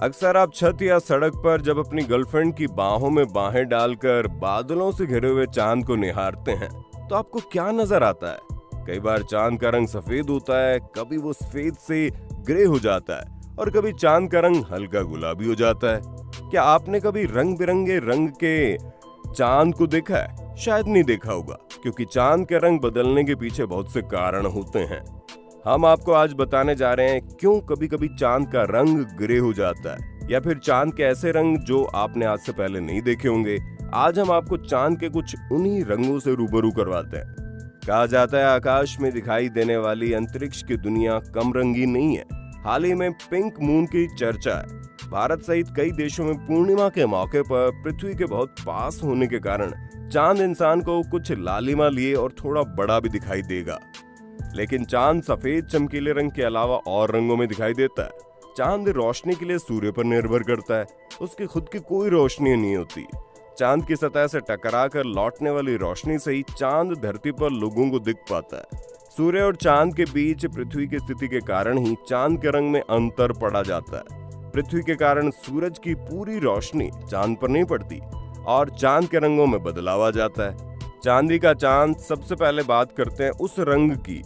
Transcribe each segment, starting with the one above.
अक्सर आप छत या सड़क पर जब अपनी गर्लफ्रेंड की बाहों में बाहें डालकर बादलों से घिरे हुए चांद को निहारते हैं तो आपको क्या नजर आता है। कई बार चांद का रंग सफेद होता है, कभी वो सफेद से ग्रे हो जाता है और कभी चांद का रंग हल्का गुलाबी हो जाता है। क्या आपने कभी रंग बिरंगे रंग के चांद को देखा है? शायद नहीं देखा होगा, क्योंकि चांद के रंग बदलने के पीछे बहुत से कारण होते हैं। हम आपको आज बताने जा रहे हैं क्यों कभी कभी चांद का रंग ग्रे हो जाता है, या फिर चांद के ऐसे रंग जो आपने आज से पहले नहीं देखे होंगे। आज हम आपको चांद के कुछ उन्हीं रंगों से रूबरू करवाते हैं। कहा जाता है आकाश में दिखाई देने वाली अंतरिक्ष की दुनिया कम रंगीन नहीं है। हाल ही में पिंक मून की चर्चा है। भारत सहित कई देशों में पूर्णिमा के मौके पर पृथ्वी के बहुत पास होने के कारण चांद इंसान को कुछ लालिमा लिए और थोड़ा बड़ा भी दिखाई देगा। लेकिन चांद सफेद चमकीले रंग के अलावा और रंगों में दिखाई देता है। चांद रोशनी के लिए सूर्य पर निर्भर करता है, उसकी खुद की कोई रोशनी नहीं होती। चांद की सतह से टकराकर लौटने वाली रोशनी से ही चांद धरती पर लोगों को दिख पाता है। सूर्य और चांद के बीच पृथ्वी की स्थिति के कारण ही चांद के रंग में अंतर पड़ा जाता है। पृथ्वी के कारण सूरज की पूरी रोशनी चांद पर नहीं पड़ती और चांद के रंगों में बदलाव आ जाता है। चांदी का चांद, सबसे पहले बात करते हैं उस रंग की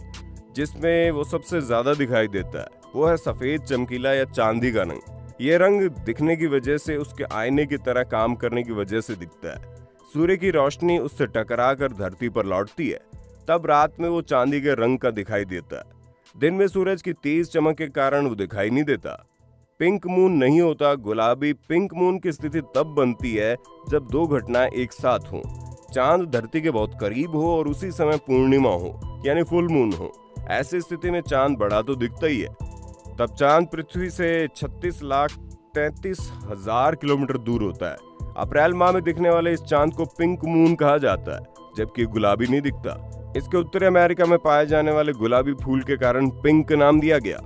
जिसमें वो सबसे ज्यादा दिखाई देता है। वो है सफेद चमकीला या चांदी का रंग। ये रंग दिखने की वजह से उसके आईने की तरह काम करने की वजह से दिखता है। सूर्य की रोशनी उससे टकराकर धरती पर लौटती है, तब रात में वो चांदी के रंग का दिखाई देता है। दिन में सूरज की तेज चमक के कारण वो दिखाई नहीं देता। पिंक मून नहीं होता। गुलाबी पिंक मून की स्थिति तब बनती है जब दो घटनाएं एक साथ हों। चांद धरती के बहुत करीब हो और उसी समय पूर्णिमा हो, यानी फुल मून हो। ऐसी स्थिति में चांद बड़ा तो दिखता ही है। तब चांद पृथ्वी से 36,33,000 किलोमीटर दूर होता है। अप्रैल माह में दिखने वाले इस चांद को पिंक मून कहा जाता है, जबकि गुलाबी नहीं दिखता। इसके उत्तरी अमेरिका में पाए जाने वाले गुलाबी फूल के कारण पिंक नाम दिया गया।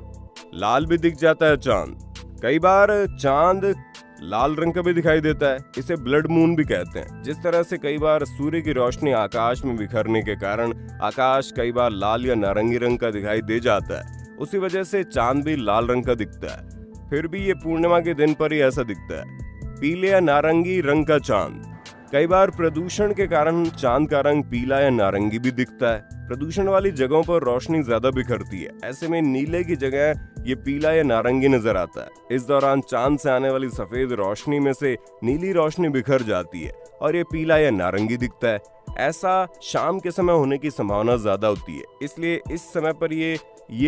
लाल भी दिख जाता है चांद। कई बार चांद लाल रंग का भी दिखाई देता है। इसे ब्लड मून भी कहते हैं। जिस तरह से कई बार सूर्य की रोशनी आकाश में बिखरने के कारण आकाश कई बार लाल या नारंगी रंग का दिखाई दे जाता है, उसी वजह से चांद भी लाल रंग का दिखता है। फिर भी ये पूर्णिमा के दिन पर ही ऐसा दिखता है। पीले या नारंगी रंग का चांद। कई बार प्रदूषण के कारण चांद का रंग पीला या नारंगी भी दिखता है। प्रदूषण वाली जगहों पर रोशनी ज्यादा बिखरती है, ऐसे में नीले की जगह ये पीला या नारंगी नजर आता है। इस दौरान चांद से आने वाली सफेद रोशनी में से नीली रोशनी बिखर जाती है और ये पीला या नारंगी दिखता है। ऐसा शाम के समय होने की संभावना ज्यादा होती है, इसलिए इस समय पर ये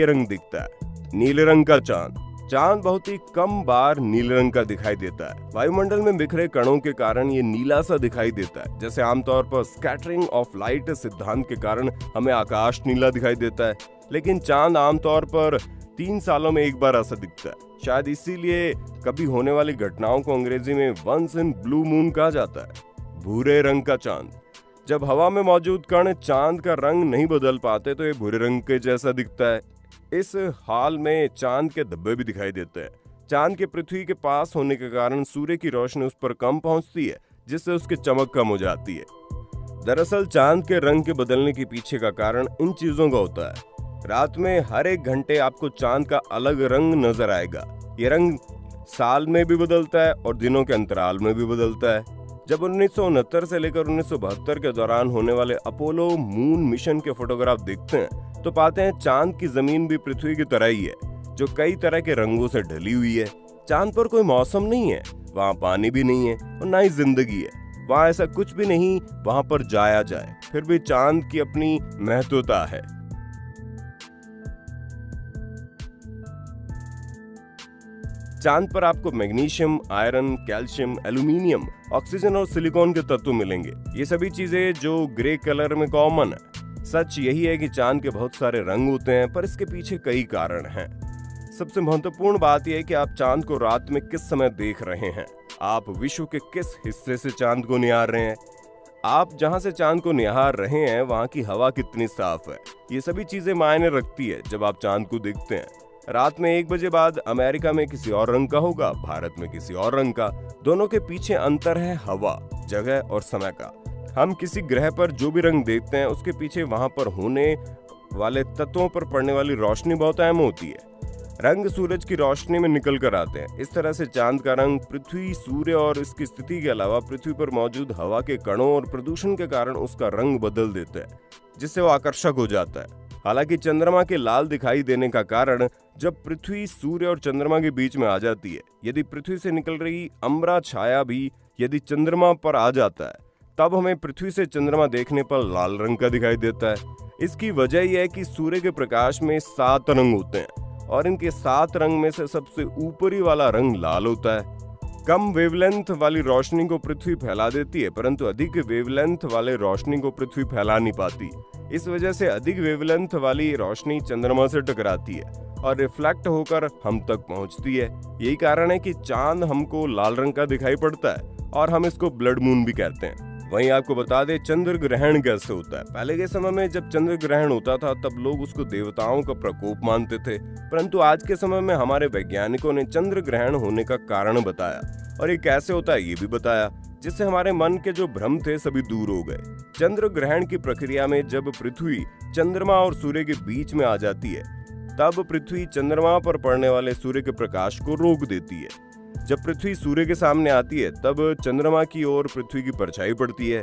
रंग दिखता है। नीले रंग का चांद। चांद बहुत ही कम बार नीले रंग का दिखाई देता है। वायुमंडल में बिखरे कणों के कारण ये नीला सा दिखाई देता है। जैसे आमतौर पर स्कैटरिंग ऑफ लाइट सिद्धांत के कारण हमें आकाश नीला दिखाई देता है, लेकिन चांद आमतौर पर 3 सालों में एक बार ऐसा दिखता है। शायद इसीलिए कभी होने वाली घटनाओं को अंग्रेजी में वंस इन ब्लू मून कहा जाता है। भूरे रंग का चांद। जब हवा में मौजूद कण चांद का रंग नहीं बदल पाते तो ये भूरे रंग के जैसा दिखता है। इस हाल में चांद के धब्बे भी दिखाई देते हैं। चांद के पृथ्वी के पास होने के कारण सूर्य की रोशनी उस पर कम पहुंचती है, जिससे उसकी चमक कम हो जाती है। दरअसल चांद के रंग के बदलने के पीछे का कारण इन चीजों का होता है। रात में हर एक घंटे आपको चांद का अलग रंग नजर आएगा। ये रंग साल में भी बदलता है और दिनों के अंतराल में भी बदलता है। जब 1969 से लेकर 1972 के दौरान होने वाले अपोलो मून मिशन के फोटोग्राफ देखते हैं तो पाते हैं चांद की जमीन भी पृथ्वी की तरह ही है, जो कई तरह के रंगों से ढली हुई है। चांद पर कोई मौसम नहीं है, वहाँ पानी भी नहीं है और ना ही जिंदगी है। वहाँ ऐसा कुछ भी नहीं वहाँ पर जाया जाए, फिर भी चांद की अपनी महत्वता है। चांद पर आपको magnesium, iron, calcium, aluminium, oxygen और सिलिकॉन के तत्व मिलेंगे। ये सभी चीजें जो ग्रे कलर में कॉमन है। सच यही है कि चांद के बहुत सारे रंग होते हैं, पर इसके पीछे कई कारण हैं। सबसे महत्वपूर्ण बात यह है कि आप चांद को रात में किस समय देख रहे हैं। आप विश्व के किस हिस्से से चांद को निहार रहे हैं। आप जहां से चांद को निहार रहे हैं वहां की हवा कितनी साफ है। ये सभी चीजें मायने रखती है जब आप चांद को देखते हैं। रात में 1 बजे बाद अमेरिका में किसी और रंग का होगा, भारत में किसी और रंग का। दोनों के पीछे अंतर है हवा, जगह और समय का। हम किसी ग्रह पर जो भी रंग देखते हैं उसके पीछे वहां पर होने वाले तत्वों पर पड़ने वाली रोशनी बहुत अहम होती है। रंग सूरज की रोशनी में निकल कर आते हैं। इस तरह से चांद का रंग पृथ्वी, सूर्य और इसकी स्थिति के अलावा पृथ्वी पर मौजूद हवा के कणों और प्रदूषण के कारण उसका रंग बदल देता है, जिससे वो आकर्षक हो जाता है। हालांकि चंद्रमा के लाल दिखाई देने का कारण जब पृथ्वी सूर्य और चंद्रमा के बीच में आ जाती है, यदि पृथ्वी से निकल रही अम्बरा छाया भी यदि चंद्रमा पर आ जाता है, तब हमें पृथ्वी से चंद्रमा देखने पर लाल रंग का दिखाई देता है। इसकी वजह यह है कि सूर्य के प्रकाश में 7 रंग होते हैं और इनके 7 रंग में से सबसे ऊपरी वाला रंग लाल होता है। कम वेवलेंथ वाली रोशनी को पृथ्वी फैला देती है, परंतु अधिक वेवलेंथ वाले रोशनी को पृथ्वी फैला नहीं पाती। इस वजह से अधिक वेवलेंथ वाली रोशनी चंद्रमा से टकराती है और रिफ्लेक्ट होकर हम तक पहुंचती है। यही कारण है कि चांद हमको लाल रंग का दिखाई पड़ता है और हम इसको ब्लड मून भी कहते हैं। वहीं आपको बता दें चंद्र ग्रहण कैसे होता है। पहले के समय में जब चंद्र ग्रहण होता था तब लोग उसको देवताओं का प्रकोप मानते थे, परंतु आज के समय में हमारे वैज्ञानिकों ने चंद्र ग्रहण होने का कारण बताया और ये कैसे होता है ये भी बताया, जिससे हमारे मन के जो भ्रम थे सभी दूर हो गए। चंद्र ग्रहण की प्रक्रिया में जब पृथ्वी चंद्रमा और सूर्य के बीच में आ जाती है, तब पृथ्वी चंद्रमा पर पड़ने वाले सूर्य के प्रकाश को रोक देती है। जब पृथ्वी सूर्य के सामने आती है तब चंद्रमा की ओर पृथ्वी की परछाई पड़ती है।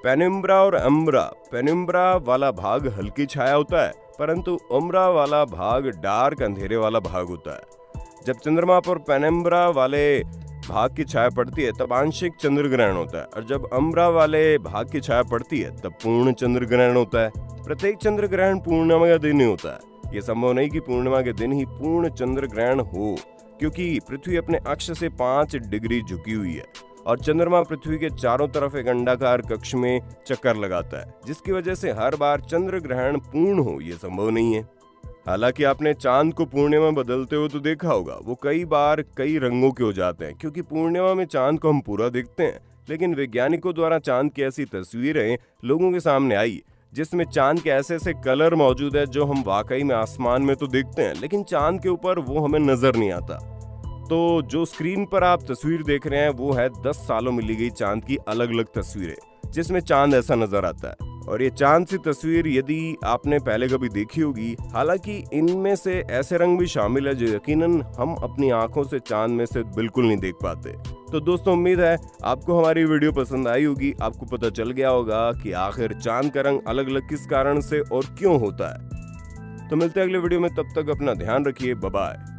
पेनिम्ब्रा और अम्ब्रा, पेनिम्ब्रा वाला भाग हल्की छाया होता है, परंतु उम्ब्रा वाला भाग डार्क अंधेरे वाला भाग होता है। जब चंद्रमा पर पेनिम्ब्रा वाले भाग की छाया पड़ती है तब आंशिक चंद्र ग्रहण होता है, और जब अम्ब्रा वाले भाग की छाया पड़ती है तब पूर्ण चंद्र ग्रहण होता है। प्रत्येक चंद्र ग्रहण पूर्णिमा का दिन ही होता है। यह संभव नहीं कि पूर्णिमा के दिन ही पूर्ण चंद्र ग्रहण हो, क्योंकि पृथ्वी अपने अक्ष से 5 डिग्री झुकी हुई है और चंद्रमा पृथ्वी के चारों तरफ एक अंडाकार कक्ष में चक्कर लगाता है, जिसकी वजह से हर बार चंद्र ग्रहण पूर्ण हो यह संभव नहीं है। हालांकि आपने चांद को पूर्णिमा बदलते हुए तो देखा होगा, वो कई बार कई रंगों के हो जाते हैं, क्योंकि पूर्णिमा में चांद को हम पूरा देखते हैं। लेकिन वैज्ञानिकों द्वारा चांद की ऐसी तस्वीरें लोगों के सामने आई जिसमें चांद के ऐसे ऐसे कलर मौजूद है जो हम वाकई में आसमान में तो देखते हैं, लेकिन चांद के ऊपर वो हमें नजर नहीं आता। तो जो स्क्रीन पर आप तस्वीर देख रहे हैं वो है 10 सालों में ली गई चांद की अलग अलग तस्वीरें, जिसमें चांद ऐसा नजर आता है। और ये चांद सी तस्वीर यदि आपने पहले कभी देखी होगी, हालांकि इनमें से ऐसे रंग भी शामिल है जो यकीनन हम अपनी आंखों से चांद में से बिल्कुल नहीं देख पाते। तो दोस्तों, उम्मीद है आपको हमारी वीडियो पसंद आई होगी। आपको पता चल गया होगा कि आखिर चांद का रंग अलग अलग किस कारण से और क्यों होता है। तो मिलते हैं अगले वीडियो में, तब तक अपना ध्यान रखिए। Bye bye.